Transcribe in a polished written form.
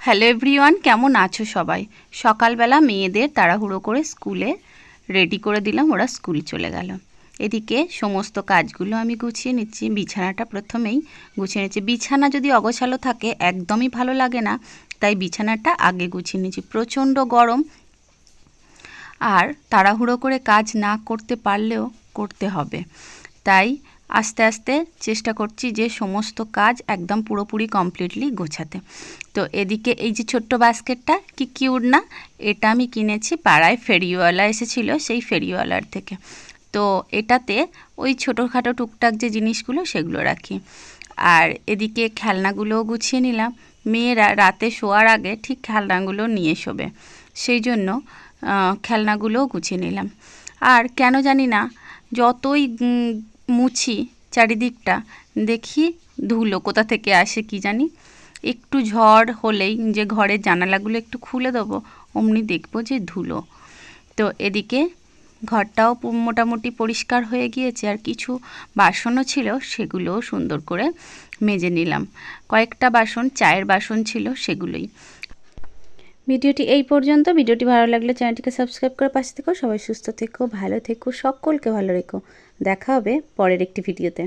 Hello everyone, কেমন আছো সবাই? সকালবেলা মেয়েদের তাড়াহুড়ো করে স্কুলে রেডি করে দিলাম, ওরা স্কুল চলে গেল। এদিকে সমস্ত কাজগুলো আমি গুছিয়ে নিচ্ছি। বিছানাটা প্রথমেই গুছিয়ে নিচ্ছি। বিছানা যদি অগোছালো থাকে একদমই ভালো লাগে না, তাই বিছানাটা আগে গুছিয়ে নিচ্ছি। প্রচণ্ড গরম, আর তাড়াহুড়ো করে কাজ না করতে পারলেও করতে হবে, তাই আস্তে আস্তে চেষ্টা করছি যে সমস্ত কাজ একদম পুরোপুরি কমপ্লিটলি গোছাতে। তো এদিকে এই যে ছোট্ট বাস্কেটটা কি কিউট না, এটা আমি কিনেছি পাড়ায়, ফেরিওয়ালা এসেছিল সেই ফেরিওয়ালার থেকে। তো এটাতে ওই ছোটোখাটো টুকটাক যে জিনিসগুলো সেগুলো রাখি। আর এদিকে খেলনাগুলোও গুছিয়ে নিলাম। মেয়েরা রাতে শোয়ার আগে ঠিক খেলনাগুলো নিয়ে শোবে, সেই জন্য খেলনাগুলোও গুছিয়ে নিলাম। আর কেন জানি না যতই মুছি চারিদিকটা, দেখি ধুলো কোথা থেকে আসে কি জানি। একটু ঝড় হলেই যে ঘরের জানালাগুলো একটু খুলে দেবো, অমনি দেখবো যে ধুলো। তো এদিকে ঘরটাও মোটামুটি পরিষ্কার হয়ে গিয়েছে, আর কিছু বাসনও ছিল সেগুলোও সুন্দর করে মেজে নিলাম। কয়েকটা বাসন চায়ের বাসন ছিল সেগুলোই। ভিডিওটি এই পর্যন্ত। ভিডিওটি ভালো লাগলে চ্যানেলটিকে সাবস্ক্রাইব করে পাশে থেকো। সবাই সুস্থ থেকো, ভালো থেকো, সকলকে ভালো রেখো। দেখা হবে পরের একটি ভিডিওতে।